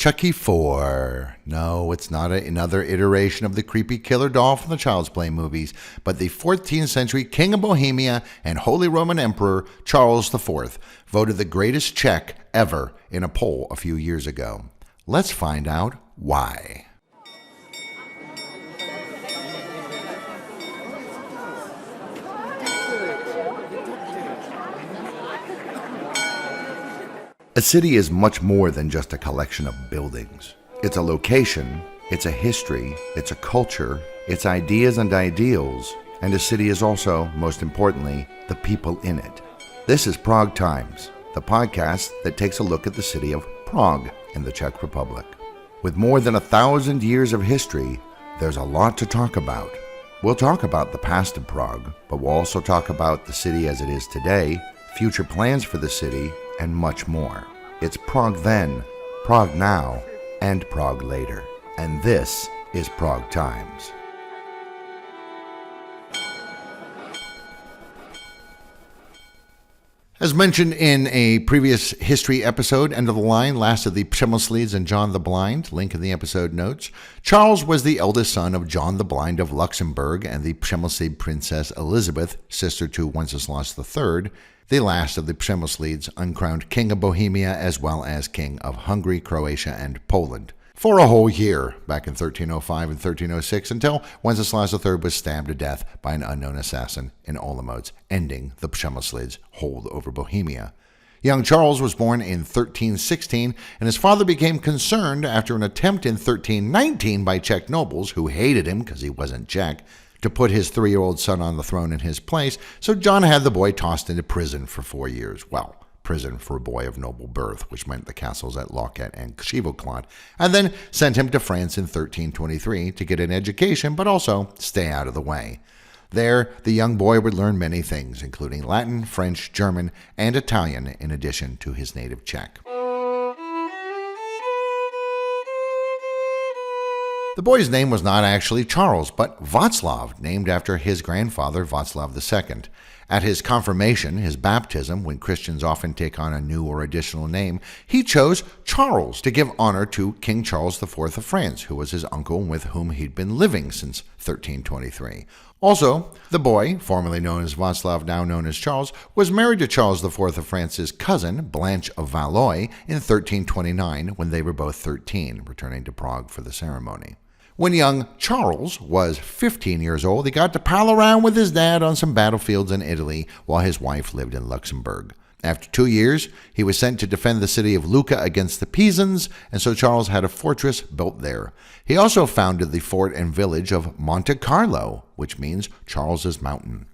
Chucky 4. No, it's not another iteration of the creepy killer doll from the Child's Play movies, but the 14th century King of Bohemia and Holy Roman Emperor Charles IV, voted the greatest Czech ever in a poll a few years ago. Let's find out why. A city is much more than just a collection of buildings. It's a location, it's a history, it's a culture, it's ideas and ideals, and a city is also, most importantly, the people in it. This is Prague Times, the podcast that takes a look at the city of Prague in the Czech Republic. With more than 1,000 years of history, there's a lot to talk about. We'll talk about the past of Prague, but we'll also talk about the city as it is today, future plans for the city, and much more. It's Prague then, Prague now, and Prague later. And this is Prague Times. As mentioned in a previous history episode, End of the Line, Last of the Przemyslids and John the Blind, link in the episode notes, Charles was the eldest son of John the Blind of Luxembourg and the Przemyslid princess Elizabeth, sister to Wenceslaus III, the last of the Przemyslids, uncrowned king of Bohemia as well as king of Hungary, Croatia, and Poland, for a whole year back in 1305 and 1306 until Wenceslaus III was stabbed to death by an unknown assassin in Olomouc, ending the Przemyslids' hold over Bohemia. Young Charles was born in 1316, and his father became concerned after an attempt in 1319 by Czech nobles, who hated him because he wasn't Czech, to put his 3-year-old son on the throne in his place, so John had the boy tossed into prison for 4 years. Well, prison for a boy of noble birth, which meant the castles at Loket and Křivoklát, and then sent him to France in 1323 to get an education, but also stay out of the way. There, the young boy would learn many things, including Latin, French, German, and Italian, in addition to his native Czech. The boy's name was not actually Charles, but Václav, named after his grandfather, Václav II. At his confirmation, his baptism, when Christians often take on a new or additional name, he chose Charles to give honor to King Charles IV of France, who was his uncle with whom he'd been living since 1323. Also, the boy, formerly known as Václav, now known as Charles, was married to Charles IV of France's cousin, Blanche of Valois, in 1329 when they were both 13, returning to Prague for the ceremony. When young Charles was 15 years old, he got to pal around with his dad on some battlefields in Italy while his wife lived in Luxembourg. After 2 years, he was sent to defend the city of Lucca against the Pisans, and so Charles had a fortress built there. He also founded the fort and village of Monte Carlo, which means Charles's Mountain.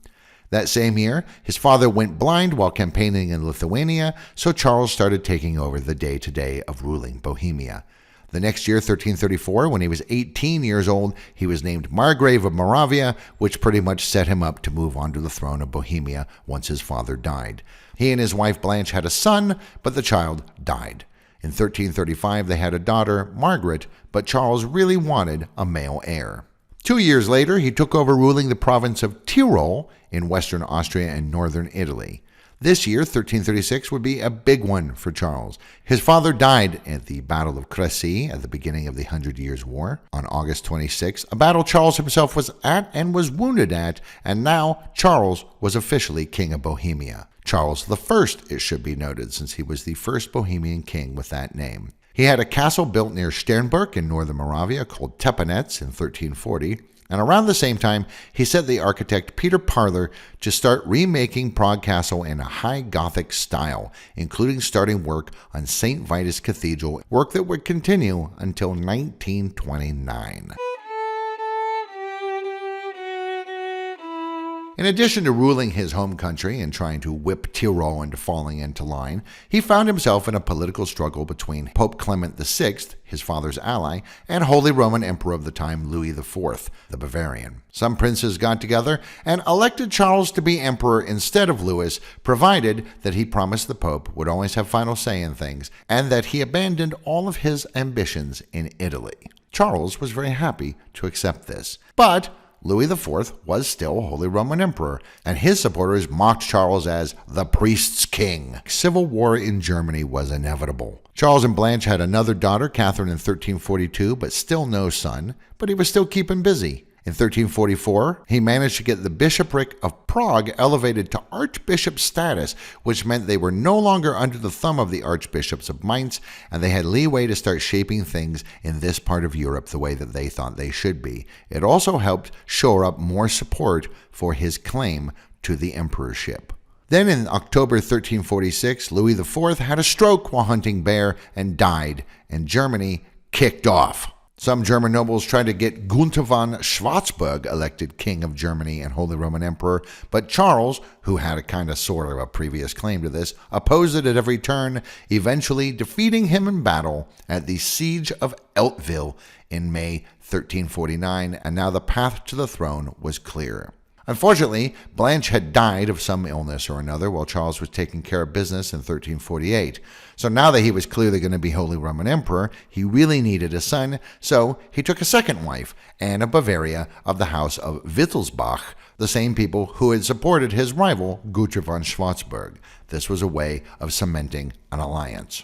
That same year, his father went blind while campaigning in Lithuania, so Charles started taking over the day-to-day of ruling Bohemia. The next year, 1334, when he was 18 years old, he was named Margrave of Moravia, which pretty much set him up to move on to the throne of Bohemia once his father died. He and his wife Blanche had a son, but the child died. In 1335, they had a daughter, Margaret, but Charles really wanted a male heir. 2 years later, he took over ruling the province of Tyrol in western Austria and northern Italy. This year, 1336, would be a big one for Charles. His father died at the Battle of Crécy at the beginning of the 100 Years' War on August 26, a battle Charles himself was at and was wounded at, and now Charles was officially King of Bohemia. Charles I, it should be noted, since he was the first Bohemian king with that name. He had a castle built near Sternberg in northern Moravia called Tepanec in 1340, and around the same time, he sent the architect Peter Parler to start remaking Prague Castle in a high Gothic style, including starting work on St. Vitus Cathedral, work that would continue until 1929. In addition to ruling his home country and trying to whip Tyrol into falling into line, he found himself in a political struggle between Pope Clement VI, his father's ally, and Holy Roman Emperor of the time Louis IV, the Bavarian. Some princes got together and elected Charles to be emperor instead of Louis, provided that he promised the Pope would always have final say in things, and that he abandoned all of his ambitions in Italy. Charles was very happy to accept this. But Louis IV was still Holy Roman Emperor, and his supporters mocked Charles as the priest's king. Civil war in Germany was inevitable. Charles and Blanche had another daughter, Catherine, in 1342, but still no son, but he was still keeping busy. In 1344, he managed to get the bishopric of Prague elevated to archbishop status, which meant they were no longer under the thumb of the archbishops of Mainz, and they had leeway to start shaping things in this part of Europe the way that they thought they should be. It also helped shore up more support for his claim to the emperorship. Then in October 1346, Louis IV had a stroke while hunting bear and died, and Germany kicked off. Some German nobles tried to get Gunther von Schwarzburg elected King of Germany and Holy Roman Emperor, but Charles, who had a kind of sort of a previous claim to this, opposed it at every turn, eventually defeating him in battle at the Siege of Eltville in May 1349, and now the path to the throne was clear. Unfortunately, Blanche had died of some illness or another while Charles was taking care of business in 1348. So now that he was clearly going to be Holy Roman Emperor, he really needed a son, so he took a second wife, Anne of Bavaria of the House of Wittelsbach, the same people who had supported his rival, Gunther von Schwarzburg. This was a way of cementing an alliance.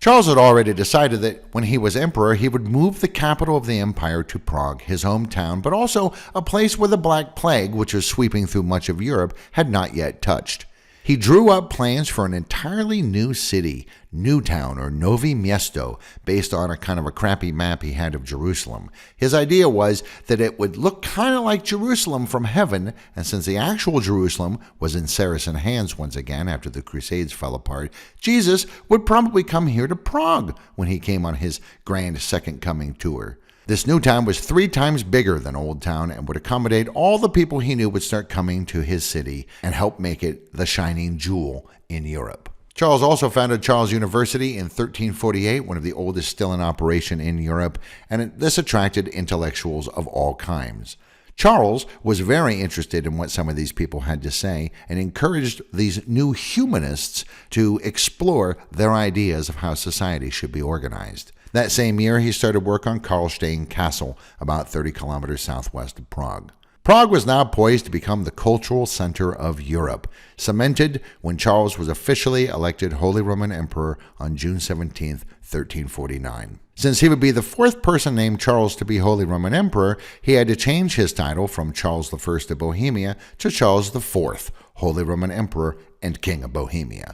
Charles had already decided that when he was emperor, he would move the capital of the empire to Prague, his hometown, but also a place where the Black Plague, which was sweeping through much of Europe, had not yet touched. He drew up plans for an entirely new city, Newtown or Novi Miesto, based on a kind of a crappy map he had of Jerusalem. His idea was that it would look kind of like Jerusalem from heaven, and since the actual Jerusalem was in Saracen hands once again after the Crusades fell apart, Jesus would probably come here to Prague when he came on his grand Second Coming tour. This new town was 3 times bigger than Old Town and would accommodate all the people he knew would start coming to his city and help make it the shining jewel in Europe. Charles also founded Charles University in 1348, one of the oldest still in operation in Europe, and this attracted intellectuals of all kinds. Charles was very interested in what some of these people had to say and encouraged these new humanists to explore their ideas of how society should be organized. That same year, he started work on Karlstein Castle, about 30 kilometers southwest of Prague. Prague was now poised to become the cultural center of Europe, cemented when Charles was officially elected Holy Roman Emperor on June 17, 1349. Since he would be the 4th person named Charles to be Holy Roman Emperor, he had to change his title from Charles I of Bohemia to Charles IV, Holy Roman Emperor and King of Bohemia.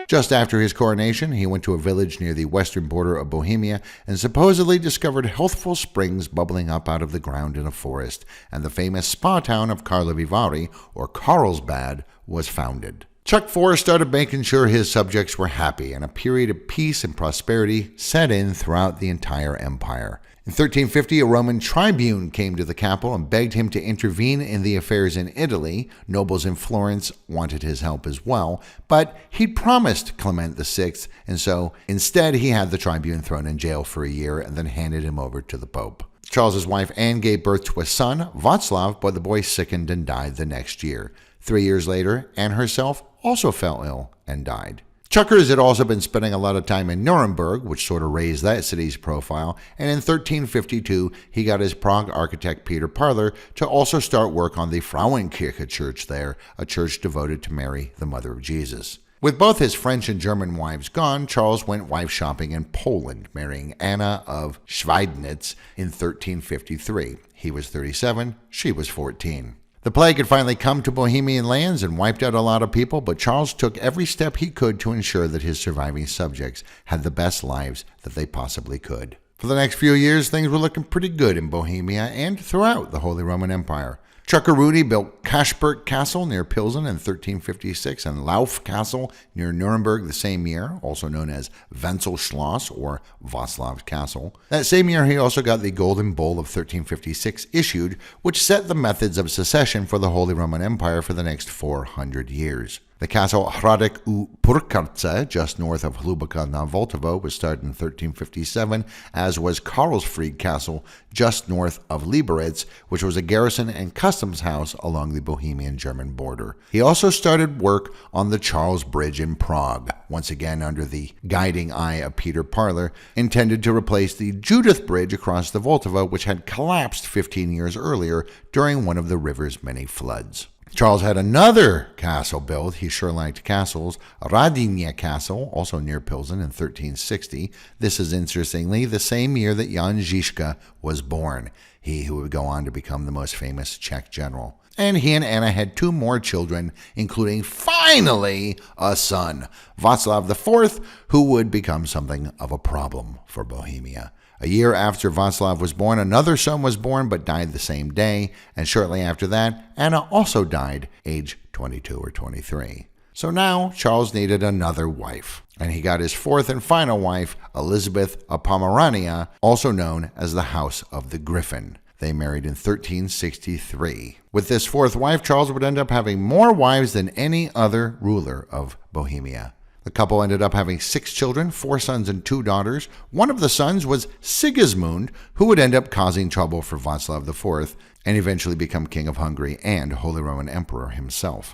Just after his coronation, he went to a village near the western border of Bohemia and supposedly discovered healthful springs bubbling up out of the ground in a forest, and the famous spa town of Karlovy Vary, or Carlsbad, was founded. Chuck IV started making sure his subjects were happy, and a period of peace and prosperity set in throughout the entire empire. In 1350, a Roman tribune came to the capital and begged him to intervene in the affairs in Italy. Nobles in Florence wanted his help as well, but he'd promised Clement VI, and so instead he had the tribune thrown in jail for a year and then handed him over to the Pope. Charles's wife Anne gave birth to a son, Václav, but the boy sickened and died the next year. 3 years later, Anne herself also fell ill and died. Chuckers had also been spending a lot of time in Nuremberg, which sort of raised that city's profile, and in 1352 he got his Prague architect Peter Parler to also start work on the Frauenkirche church there, a church devoted to Mary, the mother of Jesus. With both his French and German wives gone, Charles went wife shopping in Poland, marrying Anna of Schweidnitz in 1353. He was 37, she was 14. The plague had finally come to Bohemian lands and wiped out a lot of people, but Charles took every step he could to ensure that his surviving subjects had the best lives that they possibly could. For the next few years, things were looking pretty good in Bohemia and throughout the Holy Roman Empire. Chuckaruni built Kaschberg Castle near Pilsen in 1356 and Lauf Castle near Nuremberg the same year, also known as Wenzelschloss or Václav's Castle. That same year, he also got the Golden Bull of 1356 issued, which set the methods of succession for the Holy Roman Empire for the next 400 years. The castle Hradec u Purkarce, just north of Hluboká na Vltavo, was started in 1357, as was Karlsfried Castle, just north of Liberec, which was a garrison and customs house along the Bohemian-German border. He also started work on the Charles Bridge in Prague, once again under the guiding eye of Peter Parler, intended to replace the Judith Bridge across the Vltava, which had collapsed 15 years earlier during one of the river's many floods. Charles had another castle built. He sure liked castles. Radinje Castle, also near Pilsen, in 1360. This is, interestingly, the same year that Jan Žižka was born, he who would go on to become the most famous Czech general. And he and Anna had 2 more children, including, finally, a son, Václav IV, who would become something of a problem for Bohemia. A year after Václav was born, another son was born but died the same day, and shortly after that, Anna also died, age 22 or 23. So now Charles needed another wife, and he got his 4th and final wife, Elizabeth of Pomerania, also known as the House of the Griffin. They married in 1363. With this 4th wife, Charles would end up having more wives than any other ruler of Bohemia. The couple ended up having 6 children, 4 sons and 2 daughters. One of the sons was Sigismund, who would end up causing trouble for Václav IV and eventually become King of Hungary and Holy Roman Emperor himself.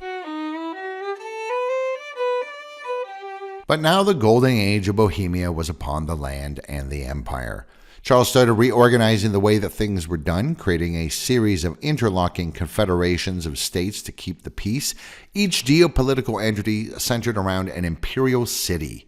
But now the golden age of Bohemia was upon the land and the empire. Charles started reorganizing the way that things were done, creating a series of interlocking confederations of states to keep the peace, each geopolitical entity centered around an imperial city.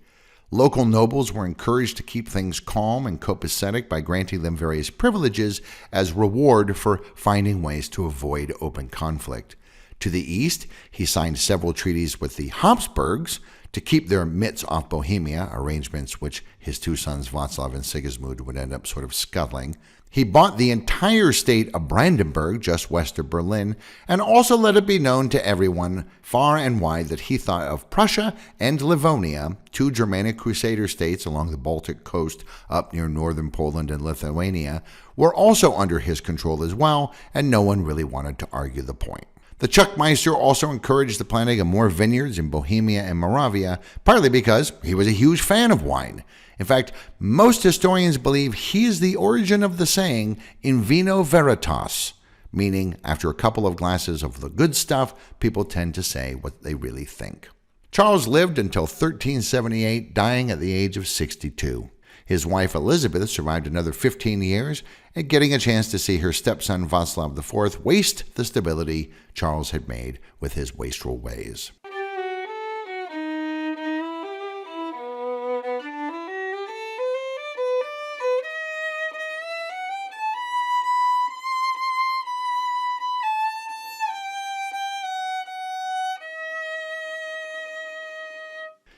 Local nobles were encouraged to keep things calm and copacetic by granting them various privileges as reward for finding ways to avoid open conflict. To the east, he signed several treaties with the Habsburgs to keep their mitts off Bohemia, arrangements which his 2 sons Václav and Sigismund would end up sort of scuttling. He bought the entire state of Brandenburg, just west of Berlin, and also let it be known to everyone far and wide that he thought of Prussia and Livonia, 2 Germanic Crusader states along the Baltic coast up near northern Poland and Lithuania, were also under his control as well, and no one really wanted to argue the point. The Chuckmeister also encouraged the planting of more vineyards in Bohemia and Moravia, partly because he was a huge fan of wine. In fact, most historians believe he is the origin of the saying, in vino veritas, meaning after a couple of glasses of the good stuff, people tend to say what they really think. Charles lived until 1378, dying at the age of 62. His wife Elizabeth survived another 15 years, and getting a chance to see her stepson Václav IV waste the stability Charles had made with his wastrel ways.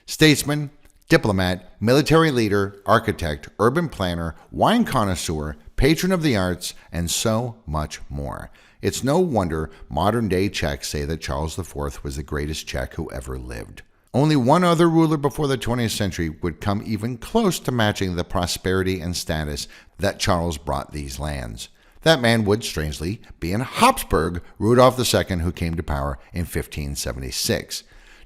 Statesman, diplomat, military leader, architect, urban planner, wine connoisseur, patron of the arts, and so much more. It's no wonder modern-day Czechs say that Charles IV was the greatest Czech who ever lived. Only one other ruler before the 20th century would come even close to matching the prosperity and status that Charles brought these lands. That man would, strangely, be an Habsburg, Rudolf II, who came to power in 1576.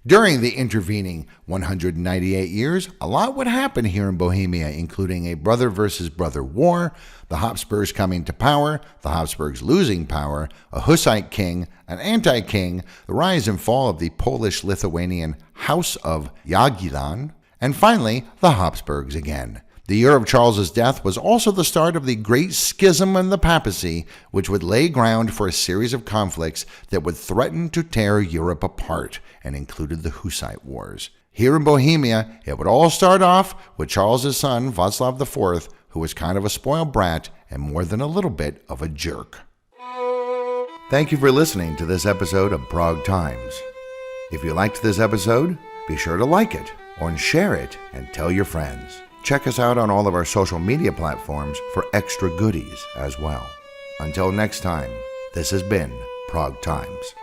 During the intervening 198 years, a lot would happen here in Bohemia, including a brother versus brother war, the Habsburgs coming to power, the Habsburgs losing power, a Hussite king, an anti-king, the rise and fall of the Polish-Lithuanian House of Jagiellon, and finally, the Habsburgs again. The year of Charles's death was also the start of the Great Schism and the papacy, which would lay ground for a series of conflicts that would threaten to tear Europe apart, and included the Hussite Wars. Here in Bohemia, it would all start off with Charles's son, Václav IV, who was kind of a spoiled brat and more than a little bit of a jerk. Thank you for listening to this episode of Prague Times. If you liked this episode, be sure to like it, or share it, and tell your friends. Check us out on all of our social media platforms for extra goodies as well. Until next time, this has been Prague Times.